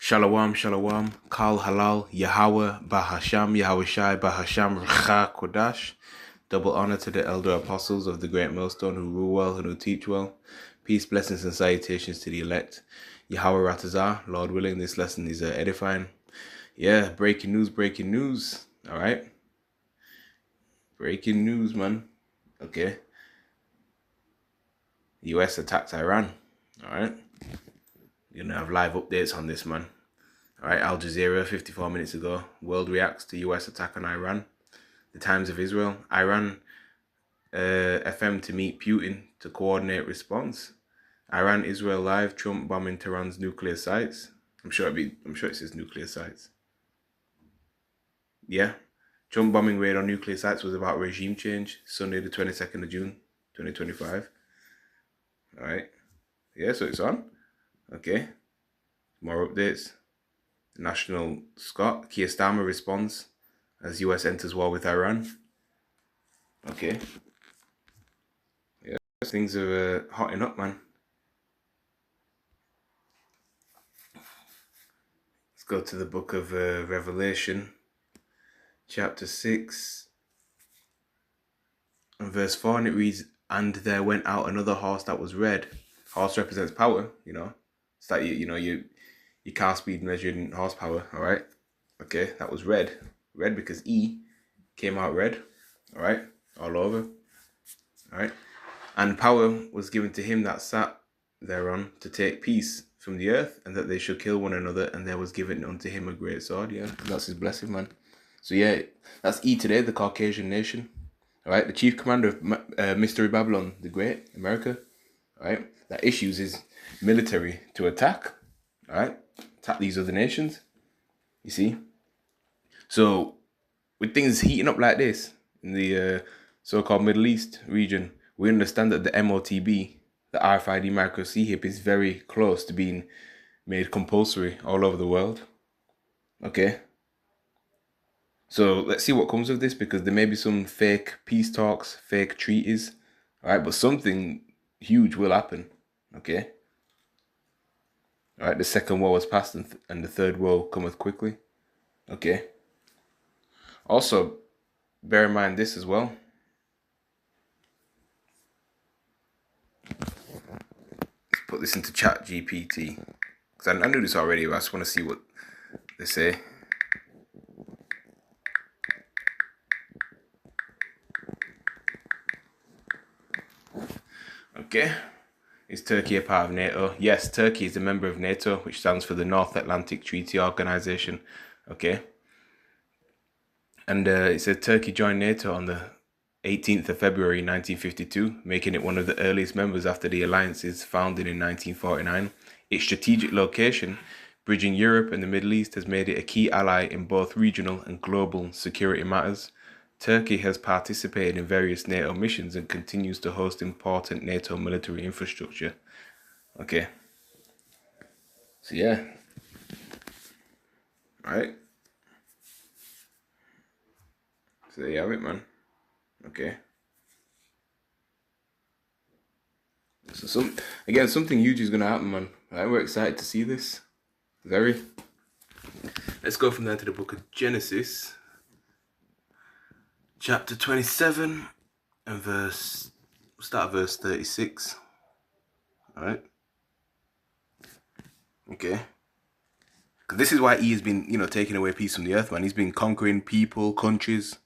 Shalom, shalom, Kal Halal, Yahweh, Bahasham, Yahweh Shai, Bahasham, Recha Kodash. Double honor to the elder apostles of the great millstone who rule well and who teach well. Peace, blessings, and salutations to the elect. Yahweh Ratazah, Lord willing, this lesson is edifying. Yeah, breaking news. All right. Breaking news, man. Okay. US attacks Iran. All right. You're gonna have live updates on this, man. All right, Al Jazeera, 54 minutes ago. World reacts to US attack on Iran. The Times of Israel. Iran FM to meet Putin to coordinate response. Iran, Israel live. Trump bombing Tehran's nuclear sites. I'm sure it says nuclear sites. Yeah. Trump bombing raid on nuclear sites was about regime change. Sunday, the 22nd of June, 2025. All right. Yeah, so it's on. Okay. More updates. National Scott. Keir Starmer responds as US enters war with Iran. Okay. Yeah, things are hotting up, man. Let's go to the book of Revelation, chapter 6, and verse 4, and it reads, "And there went out another horse that was red." Horse represents power, you know. It's like, your car speed measured in horsepower, all right? Okay, that was red. Red because E came out red, all right? All over, all right? "And power was given to him that sat thereon to take peace from the earth, and that they should kill one another, and there was given unto him a great sword." Yeah, that's his blessing, man. So yeah, that's E today, the Caucasian nation. All right, the chief commander of Mystery Babylon the Great, America. All right, that issues his military to attack. All right, attack these other nations. You see, so with things heating up like this in the so-called Middle East region, we understand that the MOTB, the RFID micro CHIP, is very close to being made compulsory all over the world. Okay. So let's see what comes of this, because there may be some fake peace talks, fake treaties, all right, but something huge will happen. Okay. All right, the second war was past, and the third war cometh quickly. Okay. Also, bear in mind this as well. Let's put this into Chat GPT, because I knew this already, but I just want to see what they say. Okay. Is Turkey a part of NATO? Yes, Turkey is a member of NATO, which stands for the North Atlantic Treaty Organization. Okay. And it says Turkey joined NATO on the 18th of February 1952, making it one of the earliest members after the alliance's founding in 1949. Its strategic location, bridging Europe and the Middle East, has made it a key ally in both regional and global security matters. Turkey has participated in various NATO missions and continues to host important NATO military infrastructure. Okay. So yeah. Alright. So there you have it, man. Okay. So something huge is gonna happen, man. Right, we're excited to see this. Very. Let's go from there to the book of Genesis, chapter 27, and start at verse 36. All right. Okay. Because this is why he has been, taking away peace from the earth, man. He's been conquering people, countries,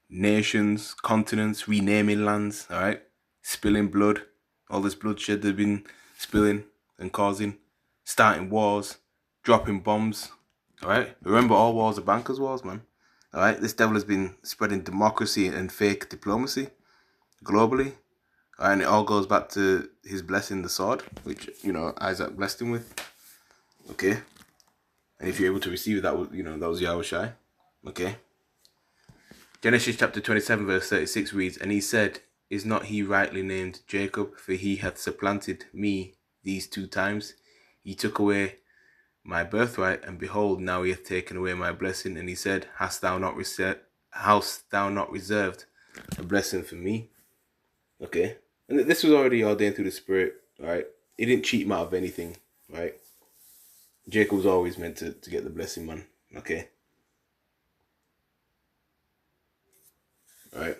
nations, continents, renaming lands. All right. Spilling blood, all this bloodshed they've been spilling and causing, starting wars, dropping bombs. All right. Remember, all wars are bankers' wars, man. All right. This devil has been spreading democracy and fake diplomacy globally. All right, and it all goes back to his blessing, the sword, which, Isaac blessed him with. Okay. And if you're able to receive that, that was Yahweh Shai. Okay. Genesis chapter 27 verse 36 reads, "And he said, Is not he rightly named Jacob? For he hath supplanted me these 2 times. He took away my birthright, and behold, now he hath taken away my blessing. And he said, Hast thou not reserved a blessing for me?" Okay. And this was already ordained through the Spirit, right? He didn't cheat him out of anything, right? Jacob's always meant to get the blessing, man. Okay. All right.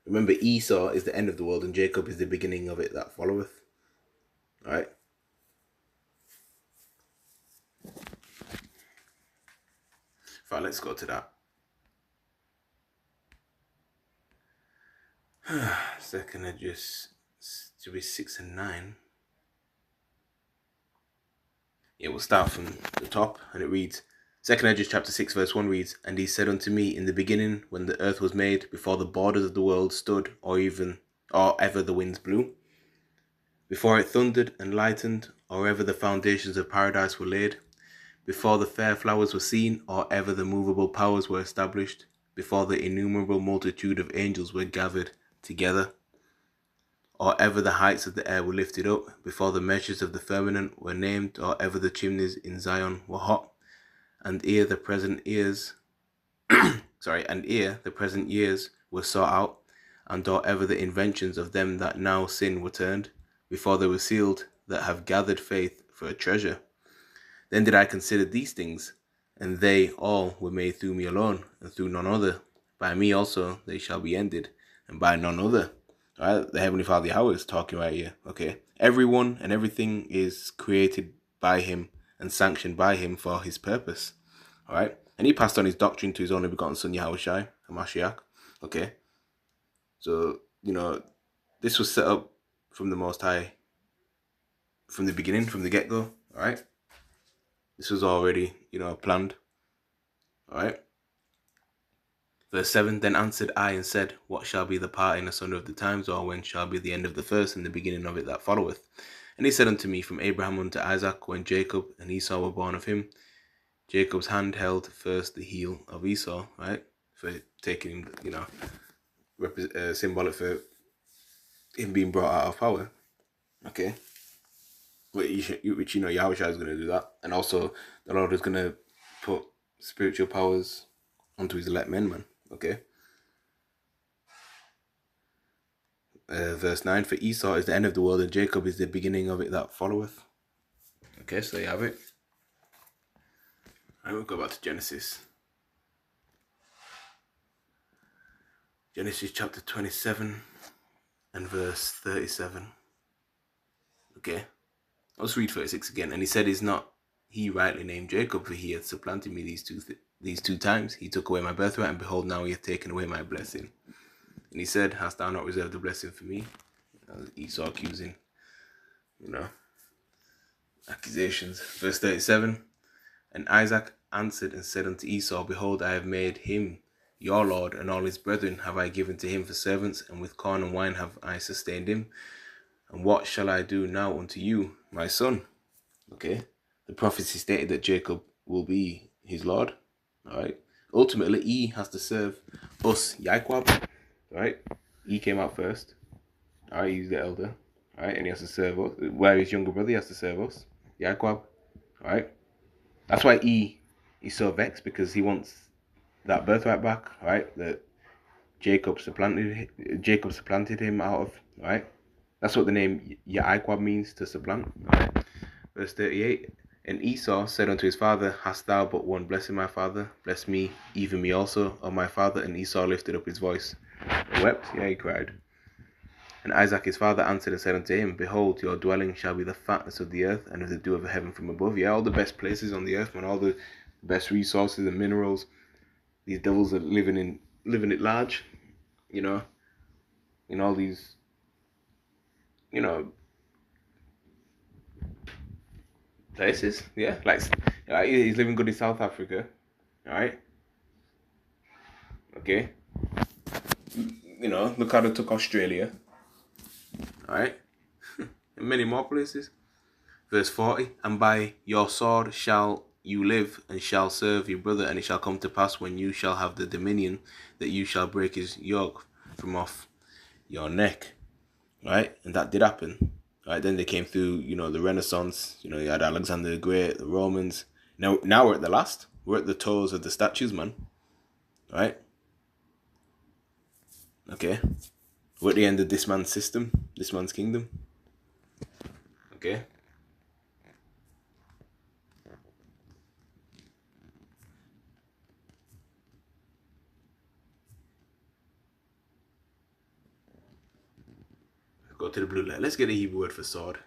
Remember, Esau is the end of the world and Jacob is the beginning of it that followeth. All right. Fine, let's go to that. Second Esdras to be 6 and 9. Yeah, we'll start from the top, and it reads, Second Esdras chapter 6 verse 1 reads, And he said unto me, In the beginning, when the earth was made, before the borders of the world stood, or ever the winds blew, before it thundered and lightened, or ever the foundations of paradise were laid, before the fair flowers were seen, or ever the movable powers were established, before the innumerable multitude of angels were gathered together, or ever the heights of the air were lifted up, before the measures of the firmament were named, or ever the chimneys in Zion were hot, and ere the present years were sought out, and or ever the inventions of them that now sin were turned, before they were sealed that have gathered faith for a treasure. Then did I consider these things, and they all were made through me alone, and through none other. By me also they shall be ended, and by none other. Right? The Heavenly Father Yahweh is talking right here. Okay, everyone and everything is created by Him and sanctioned by Him for His purpose. All right, and He passed on His doctrine to His only begotten Son Yahushai, Hamashiach. Okay, so this was set up from the Most High, from the beginning, from the get-go. All right, this was already planned. All right. Verse 7, Then answered I and said, What shall be the parting asunder of the times, or when shall be the end of the first, and the beginning of it that followeth? And he said unto me, From Abraham unto Isaac, when Jacob and Esau were born of him, Jacob's hand held first the heel of Esau, right? For taking him, symbolic for him being brought out of power. Okay. Which Yahushua is going to do that. And also, the Lord is going to put spiritual powers onto his elect men, man. Okay. Verse 9, For Esau is the end of the world, and Jacob is the beginning of it that followeth. Okay, so there you have it. I will go back to Genesis. Genesis chapter 27 and verse 37. Okay. Let's read 36 again. And he said, Is not he rightly named Jacob, for he hath supplanted me these two times. He took away my birthright, and behold, now he hath taken away my blessing. And he said, Hast thou not reserved the blessing for me? Esau accusing, accusations. Verse 37, And Isaac answered and said unto Esau, Behold, I have made him your lord, and all his brethren have I given to him for servants, and with corn and wine have I sustained him. And what shall I do now unto you, my son? Okay, the prophecy stated that Jacob will be his lord. All right, ultimately he has to serve us, Yaquab. All right, he came out first. All right, he's the elder. All right, and he has to serve us. Where his younger brother, he has to serve us, Yaquab. All right, that's why he's so vexed, because he wants that birthright back. All right, that Jacob supplanted him out of. All right, that's what the name Yaquab means, to supplant. All right, verse 38. And Esau said unto his father, Hast thou but one blessing, my father? Bless me, even me also, O my father. And Esau lifted up his voice and wept. Yeah, he cried. And Isaac his father answered and said unto him, Behold, your dwelling shall be the fatness of the earth, and of the dew of heaven from above. Yeah, all the best places on the earth, man, all the best resources and minerals. These devils are living it large, in all these, places. Yeah, like he's living good in South Africa. All right. Okay. Look how they took Australia. All right. And many more places. Verse 40, And by your sword shall you live, and shall serve your brother, and it shall come to pass, when you shall have the dominion, that you shall break his yoke from off your neck. Right? And that did happen. Right? Then they came through, the Renaissance. You had Alexander the Great, the Romans. Now we're at the last. We're at the toes of the statues, man. Right? Okay. We're at the end of this man's system, this man's kingdom. Okay. to the blue letter. Let's get the Hebrew word for sword.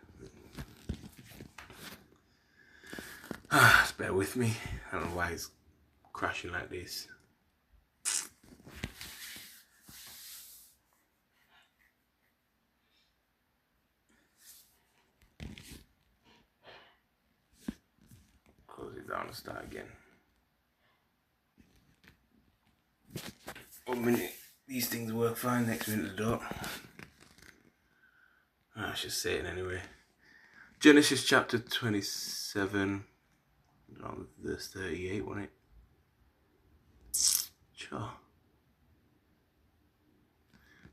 Just bear with me. I don't know why it's crashing like this. Close it down and start again. 1 minute, these things work fine. Next minute, they don't. I should say it anyway. Genesis chapter 27, verse 38, wasn't it? Sure.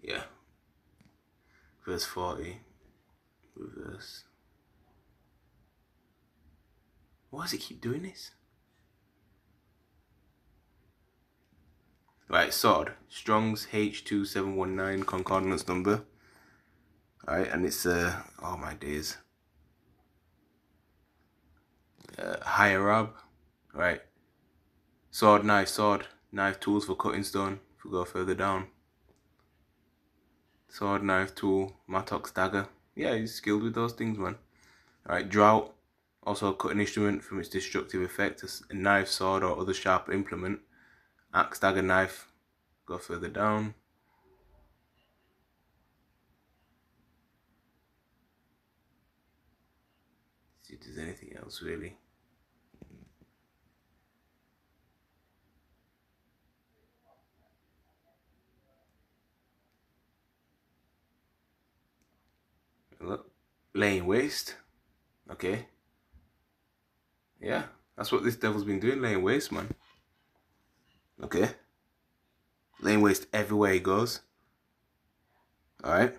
Yeah. Verse 40. Reverse. Why does it keep doing this? Right, sword. Strong's H2719 concordance number. Alright, and it's oh my days. High Arab. Right. Sword, knife, tools for cutting stone. If we go further down. Sword, knife, tool, mattock's dagger. Yeah, he's skilled with those things, man. Alright, drought. Also a cutting instrument from its destructive effect. A knife, sword, or other sharp implement. Axe, dagger, knife. Go further down. See if there's anything else really. Look, laying waste. Okay. Yeah, that's what this devil's been doing, laying waste, man. Okay. Laying waste everywhere he goes. Alright.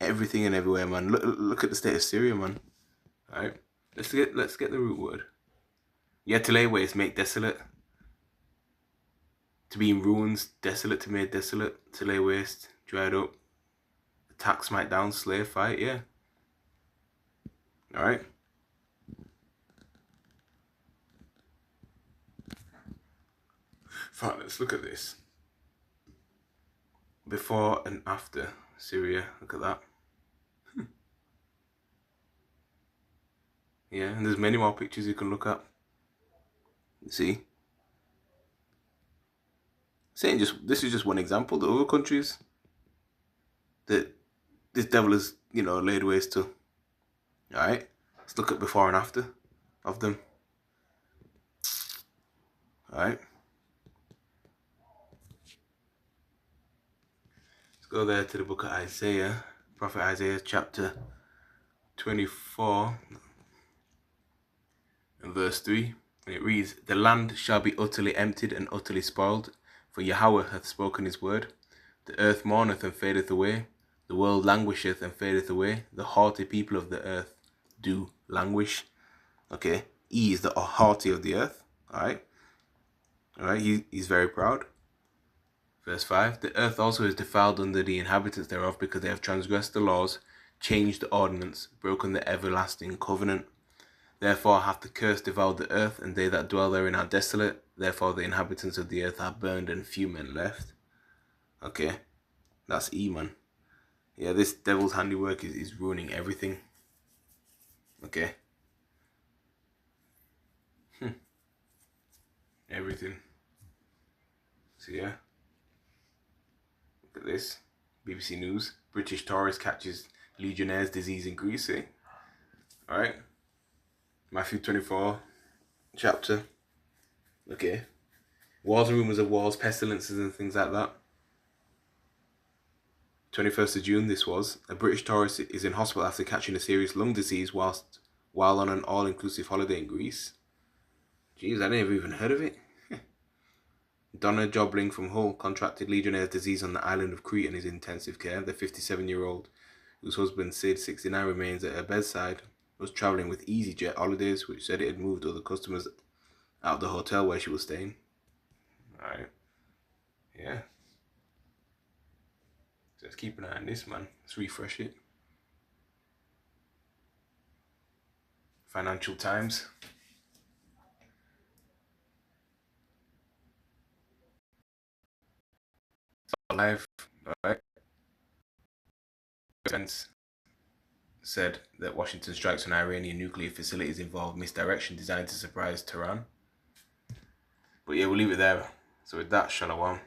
Everything and everywhere, man. Look at the state of Syria, man. Alright. Let's get the root word. Yeah, to lay waste, make desolate. To be in ruins, desolate, to make desolate, to lay waste, dried up. Attack, smite down, slay, fight, yeah. Alright. Fine, let's look at this. Before and after Syria, look at that. Yeah, and there's many more pictures you can look at. See? Saying this is just one example. The other countries that this devil is, laid waste to. Alright? Let's look at before and after of them. Alright? Let's go there to the book of Isaiah. Prophet Isaiah chapter 24 and verse 3. And it reads, "The land shall be utterly emptied and utterly spoiled, for Yahweh hath spoken his word. The earth mourneth and fadeth away. The world languisheth and fadeth away. The haughty people of the earth do languish." Okay, he is the haughty of the earth. Alright, he's very proud. Verse 5, "The earth also is defiled under the inhabitants thereof, because they have transgressed the laws, changed the ordinance, broken the everlasting covenant. Therefore hath the curse devoured the earth, and they that dwell therein are desolate. Therefore the inhabitants of the earth are burned, and few men left." Okay, that's E, man. Yeah, this devil's handiwork is ruining everything. Okay. Everything. So yeah. Look at this. BBC News. British tourist catches Legionnaire's disease in Greece, eh? Alright. Matthew 24 chapter. Okay. Wars and rumours of wars, pestilences and things like that. 21st of June this was. A British tourist is in hospital after catching a serious lung disease while on an all-inclusive holiday in Greece. Jeez, I never even heard of it. Donna Jobling from Hull contracted Legionnaire's disease on the island of Crete and is in intensive care. The 57-year-old, whose husband Sid, 69, remains at her bedside, was travelling with EasyJet Holidays, which said it had moved other customers out of the hotel where she was staying. Alright. Yeah. So let's keep an eye on this, man. Let's refresh it. Financial Times. Live. Alright. Defense said that Washington strikes on Iranian nuclear facilities involve misdirection designed to surprise Tehran. But yeah, we'll leave it there. So with that, shalom.